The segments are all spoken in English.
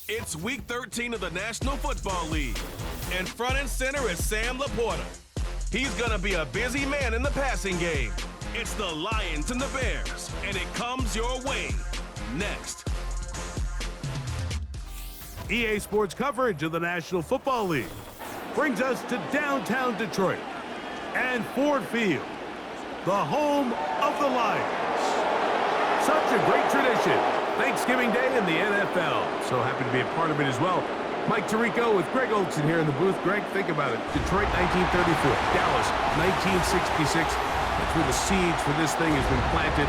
It's week 13 of the National Football League, and front and center is Sam Laporta. He's gonna be a busy man in the passing game. It's the Lions and the Bears, and it comes your way next. EA Sports coverage of the National Football League brings us to downtown Detroit and Ford Field, the home of the Lions. Such a great tradition. Thanksgiving Day in the NFL. So happy to be a part of it as well. Mike Tirico with Greg Olson here in the booth. Greg, think about it. Detroit 1934, Dallas 1966. That's where the seeds for this thing has been planted.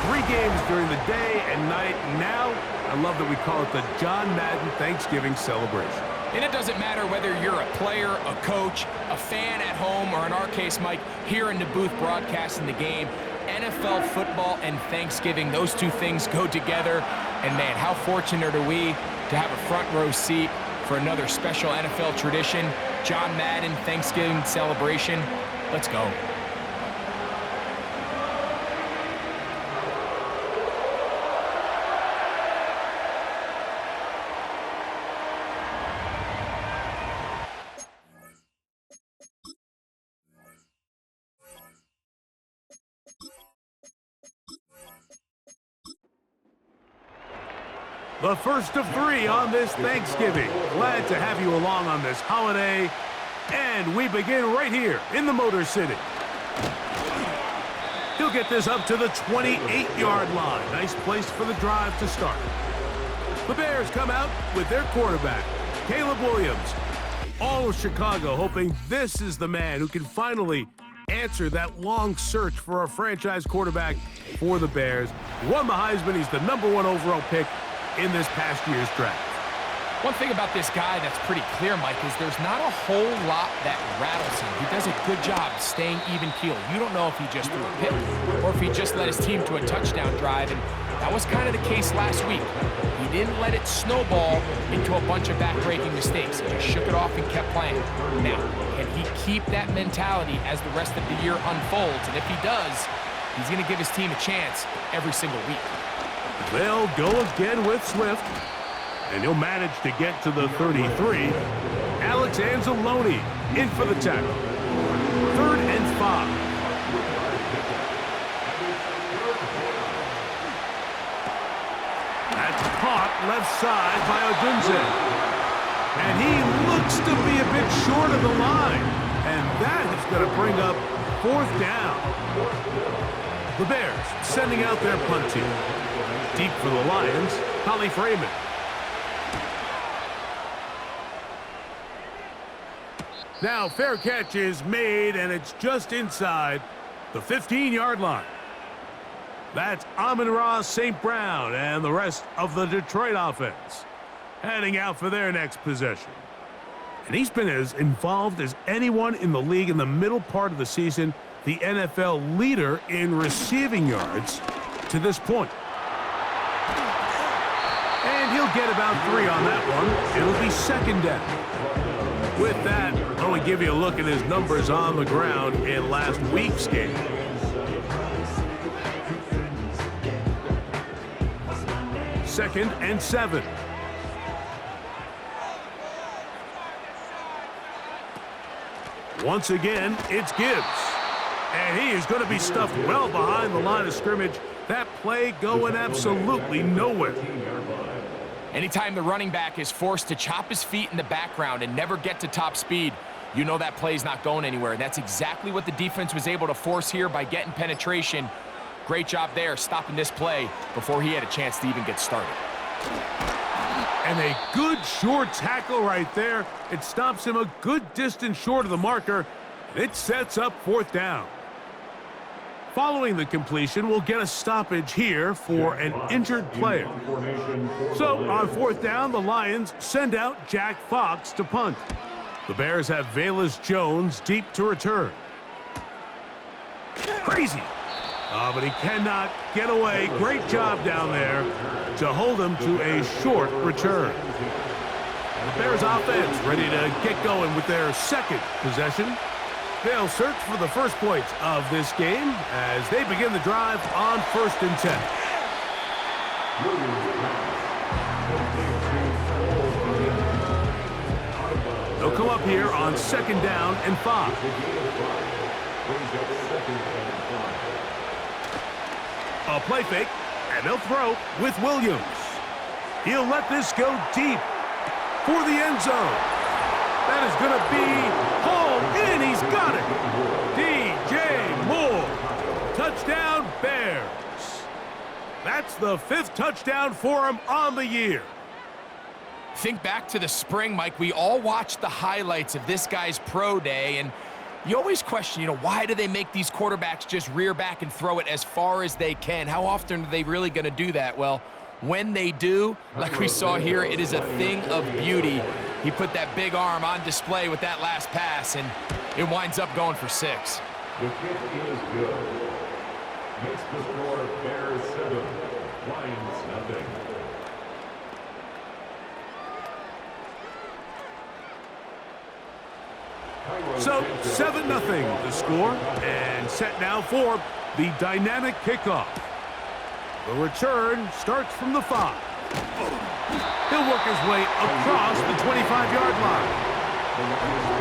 3 games during the day and night. Now, I love that we call it the John Madden Thanksgiving celebration. And it doesn't matter whether you're a player, a coach, a fan at home, or in our case, Mike, here in the booth broadcasting the game. NFL football and Thanksgiving, those two things go together. And man, how fortunate are we to have a front row seat for another special NFL tradition, John Madden Thanksgiving celebration. Let's go. The first of 3 on this Thanksgiving. Glad to have you along on this holiday. And we begin right here in the Motor City. He'll get this up to the 28-yard line. Nice place for the drive to start. The Bears come out with their quarterback, Caleb Williams. All of Chicago hoping this is the man who can finally answer that long search for a franchise quarterback for the Bears. Won the Heisman. He's the #1 overall pick in this past year's draft. One thing about this guy that's pretty clear, Mike, is there's not a whole lot that rattles him. He does a good job staying even-keeled. You don't know if he just threw a pick or if he just led his team to a touchdown drive, and that was kind of the case last week. He didn't let it snowball into a bunch of back-breaking mistakes. He just shook it off and kept playing. Now, can he keep that mentality as the rest of the year unfolds? And if he does, he's going to give his team a chance every single week. They'll go again with Swift, and he'll manage to get to the 33. Alex Anzalone in for the tackle. 3rd and 5. That's caught left side by Odunze. And he looks to be a bit short of the line. And that is going to bring up 4th down. The Bears sending out their punt team. Deep for the Lions, Holly Freeman. Now fair catch is made, and it's just inside the 15-yard line. That's Amon-Ra St. Brown and the rest of the Detroit offense heading out for their next possession. And he's been as involved as anyone in the league in the middle part of the season, the NFL leader in receiving yards to this point. And he'll get about 3 on that one. It'll be 2nd down. With that, I want to give you a look at his numbers on the ground in last week's game. Second and 7. Once again, it's Gibbs. And he is going to be stuffed well behind the line of scrimmage. That play going absolutely nowhere. Anytime the running back is forced to chop his feet in the background and never get to top speed, you know that play's not going anywhere. That's exactly what the defense was able to force here by getting penetration. Great job there, stopping this play before he had a chance to even get started. And a good short tackle right there. It stops him a good distance short of the marker. It sets up 4th down. Following the completion, we'll get a stoppage here for an injured player. So on 4th down, the Lions send out Jack Fox to punt. The Bears have Velus Jones deep to return. Crazy. But he cannot get away. Great job down there to hold him to a short return. The Bears offense ready to get going with their 2nd possession. They'll search for the first points of this game as they begin the drive on 1st and 10. They'll come up here on 2nd down and 5. A play fake, and they'll throw with Williams. He'll let this go deep for the end zone. That is going to be hauled in. He's got it. DJ Moore. Touchdown, Bears. That's the 5th touchdown for him on the year. Think back to the spring, Mike. We all watched the highlights of this guy's pro day, and you always question, why do they make these quarterbacks just rear back and throw it as far as they can? How often are they really going to do that? Well, when they do, like we saw here, it is a thing of beauty. He put that big arm on display with that last pass, and it winds up going for 6. The kick is good. Makes the score Bears 7, Lions nothing. So 7-0 the score, and set now for the dynamic kickoff. The return starts from the 5. He'll work his way across the 25-yard line.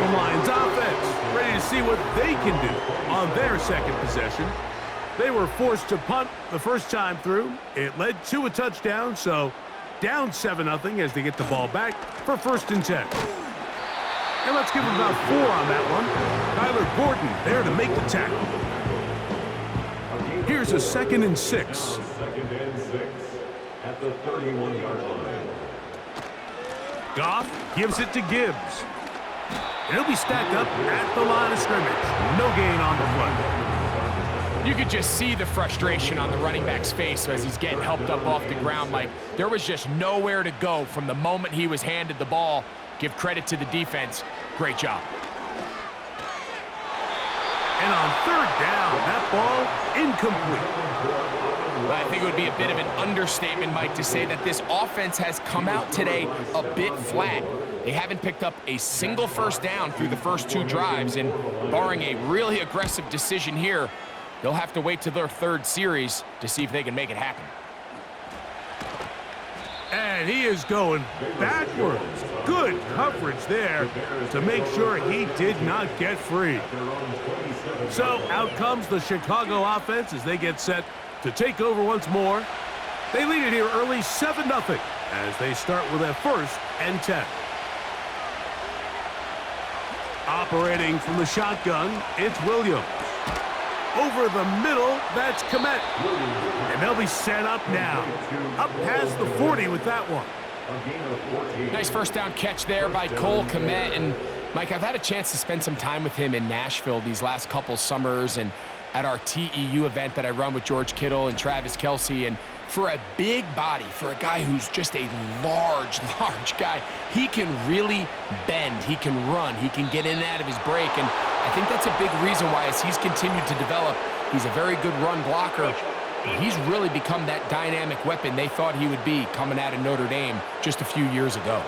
The Lions offense ready to see what they can do on their second possession. They were forced to punt the first time through. It led to a touchdown, so down 7-0 as they get the ball back for 1st and 10. And let's give him about 4 on that one. Kyler Gordon there to make the tackle. Here's a 2nd and 6. 2nd and 6 at the 31-yard line. Goff gives it to Gibbs. And he'll be stacked up at the line of scrimmage. No gain on the play. You could just see the frustration on the running back's face as he's getting helped up off the ground, Mike. There was just nowhere to go from the moment he was handed the ball. Give credit to the defense. Great job. And on 3rd down, that ball incomplete. I think it would be a bit of an understatement, Mike, to say that this offense has come out today a bit flat. They haven't picked up a single 1st down through the first 2 drives, and barring a really aggressive decision here, they'll have to wait to their 3rd series to see if they can make it happen. And he is going backwards. Good coverage there to make sure he did not get free. So out comes the Chicago offense as they get set to take over once more. They lead it here early 7-0 as they start with a 1st and 10. Operating from the shotgun, it's Williams. Over the middle, that's Komet. And they'll be set up now. Up past the 40 with that one. Nice 1st down catch there by Cole Komet. And, Mike, I've had a chance to spend some time with him in Nashville these last couple summers and at our TEU event that I run with George Kittle and Travis Kelce. And for a big body, for a guy who's just a large guy, he can really bend. He can run. He can get in and out of his break. And I think that's a big reason why, as he's continued to develop, he's a very good run blocker. He's really become that dynamic weapon they thought he would be coming out of Notre Dame just a few years ago.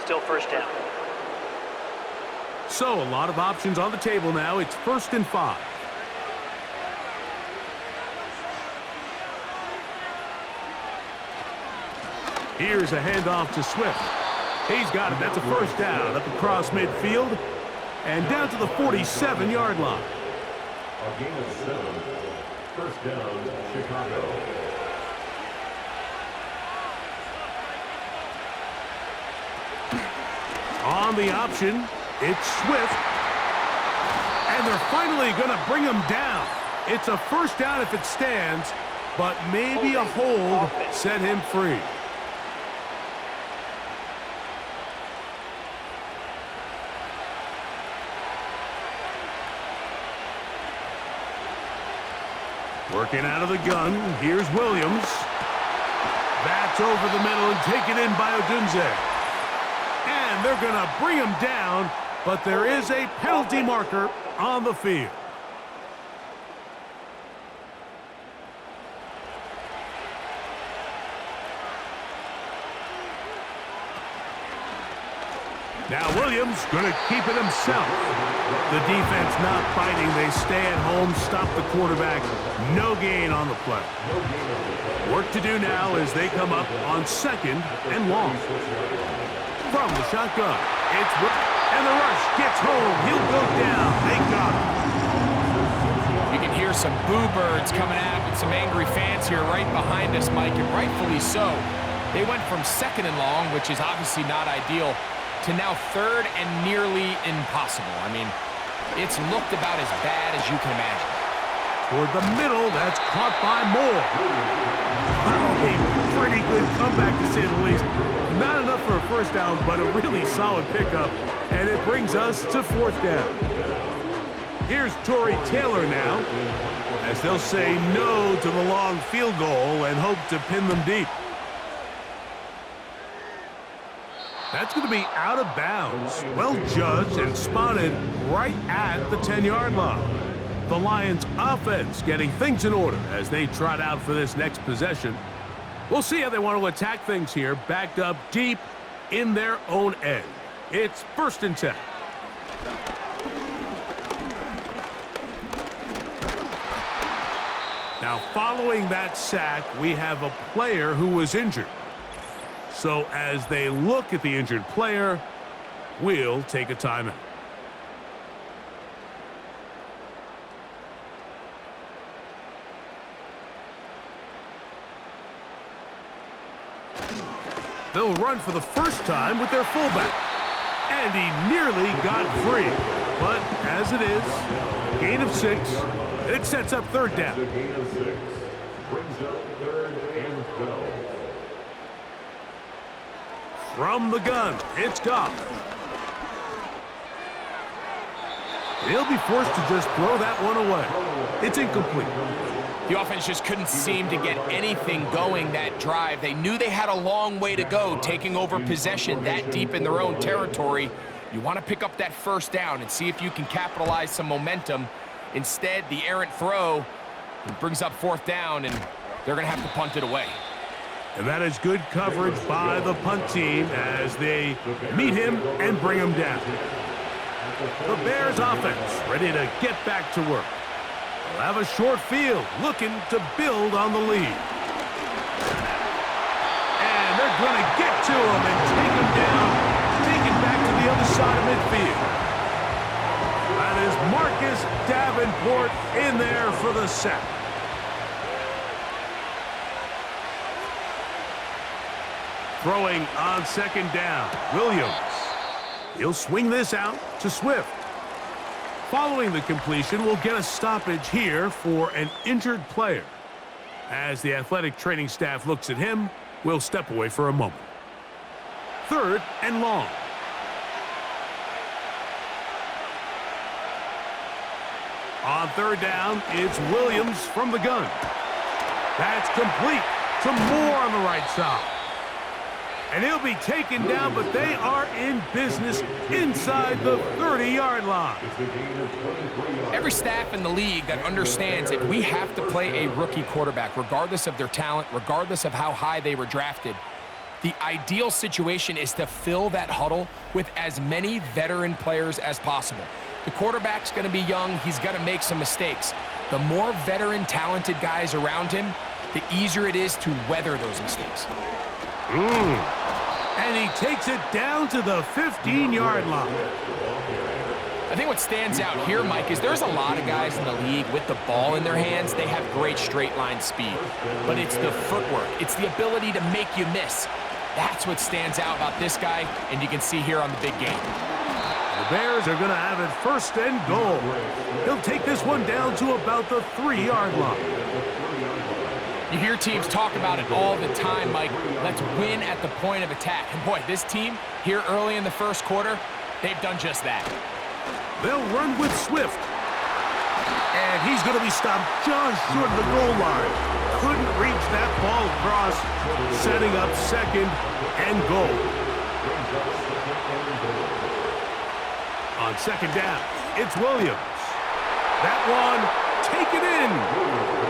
Still 1st down. So a lot of options on the table now. It's 1st and 5. Here's a handoff to Swift. He's got it. That's a 1st down up across midfield and down to the 47-yard line. A gain of 7. 1st down, Chicago. On the option, it's Swift. And they're finally going to bring him down. It's a 1st down if it stands, but maybe a hold set him free. Working out of the gun, here's Williams. That's over the middle and taken in by Odunze. And they're going to bring him down, but there is a penalty marker on the field. Now Williams going to keep it himself. The defense not fighting. They stay at home, stop the quarterback. No gain on the play. Work to do now as they come up on 2nd and long. From the shotgun, and the rush gets home. He'll go down. They got him. You can hear some boo birds coming out with some angry fans here right behind us, Mike, and rightfully so. They went from 2nd and long, which is obviously not ideal, to now 3rd and nearly impossible. I mean, it's looked about as bad as you can imagine. Toward the middle, that's caught by Moore. A pretty good comeback, to say the least. Not enough for a first down, but a really solid pickup, and it brings us to 4th down. Here's Torrey Taylor now, as they'll say no to the long field goal and hope to pin them deep. That's going to be out of bounds. Well judged and spotted right at the 10-yard line. The Lions offense getting things in order as they trot out for this next possession. We'll see how they want to attack things here, backed up deep in their own end. It's 1st and 10. Now, following that sack, we have a player who was injured. So as they look at the injured player, we'll take a timeout. They'll run for the first time with their fullback. And he nearly got free. But as it is, gain of 6. It sets up 3rd down. Gain of 6 brings up 3rd and 12. From the gun, it's Goff. He'll be forced to just throw that one away. It's incomplete. The offense just couldn't seem to get anything going that drive. They knew they had a long way to go, taking over possession that deep in their own territory. You want to pick up that first down and see if you can capitalize some momentum. Instead, the errant throw brings up 4th down, and they're going to have to punt it away. And that is good coverage by the punt team as they meet him and bring him down. The Bears offense ready to get back to work. They'll have a short field looking to build on the lead. And they're going to get to him and take him down, take it back to the other side of midfield. That is Marcus Davenport in there for the sack. Throwing on 2nd down, Williams. He'll swing this out to Swift. Following the completion, we'll get a stoppage here for an injured player. As the athletic training staff looks at him, we'll step away for a moment. 3rd and long. On 3rd down, it's Williams from the gun. That's complete to Moore on the right side. And he'll be taken down, but they are in business inside the 30-yard line. Every staff in the league that understands that we have to play a rookie quarterback, regardless of their talent, regardless of how high they were drafted, the ideal situation is to fill that huddle with as many veteran players as possible. The quarterback's going to be young. He's going to make some mistakes. The more veteran, talented guys around him, the easier it is to weather those mistakes. And he takes it down to the 15-yard line. I think what stands out here, Mike, is there's a lot of guys in the league with the ball in their hands. They have great straight line speed. But it's the footwork. It's the ability to make you miss. That's what stands out about this guy, and you can see here on the big game. The Bears are going to have it 1st and goal. He'll take this one down to about the 3-yard line. You hear teams talk about it all the time, Mike. Let's win at the point of attack. And boy, this team here early in the 1st quarter, they've done just that. They'll run with Swift. And he's going to be stopped just short of the goal line. Couldn't reach that ball across, setting up 2nd and goal. On 2nd down, it's Williams. That one taken in.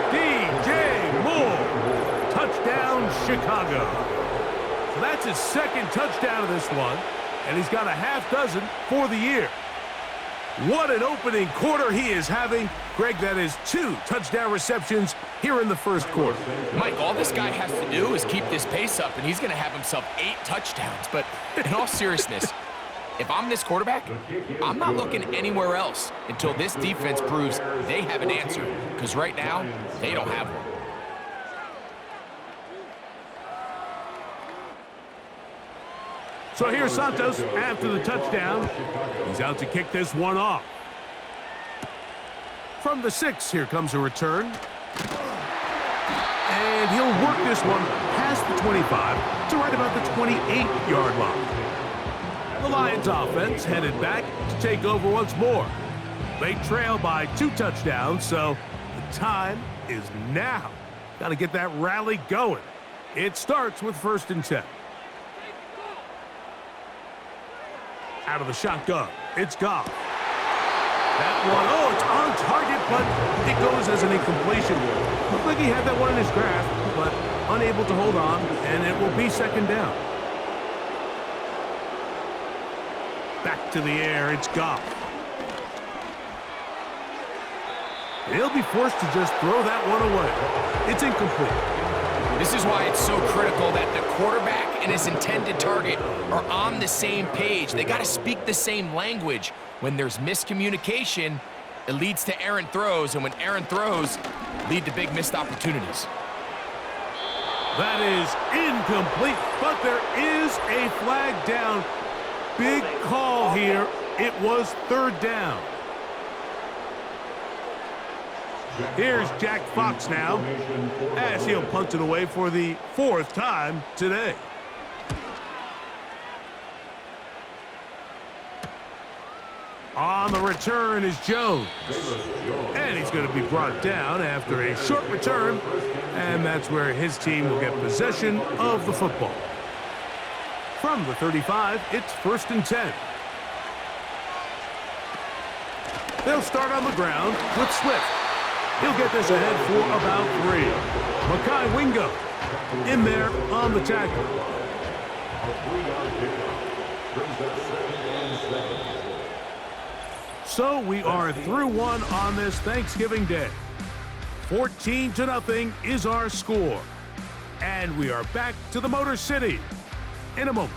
DJ Moore. Touchdown, Chicago. So that's his 2nd touchdown of this one. and he's got a half dozen for the year. What an opening quarter he is having. Greg, that is 2 touchdown receptions here in the first quarter. Mike, all this guy has to do is keep this pace up, and he's going to have himself 8 touchdowns. But in all seriousness, if I'm this quarterback, I'm not looking anywhere else until this defense proves they have an answer, because right now, they don't have one. So here's Santos after the touchdown. He's out to kick this one off. From the 6, here comes a return. And he'll work this one past the 25 to right about the 28-yard line. The Lions offense headed back to take over once more. They trail by 2 touchdowns, so the time is now. Got to get that rally going. It starts with 1st and 10. Out of the shotgun, it's Goff. That one, oh, it's on target, but it goes as an incompletion. Looked like he had that one in his grasp, but unable to hold on, and it will be 2nd down. Back to the air, it's Goff. He'll be forced to just throw that one away. It's incomplete. This is why it's so critical that the quarterback and his intended target are on the same page. They got to speak the same language. When there's miscommunication, it leads to errant throws, and when errant throws lead to big missed opportunities. That is incomplete, but there is a flag down. Big call here. It was 3rd down. Here's Jack Fox now, as he'll punt it away for the 4th time today. On the return is Jones. And he's going to be brought down after a short return, and that's where his team will get possession of the football. From the 35, it's 1st and 10. They'll start on the ground with Swift. He'll get this ahead for about 3. Mekhi Wingo in there on the tackle. So we are through one on this Thanksgiving Day. 14-0 is our score. And we are back to the Motor City in a moment.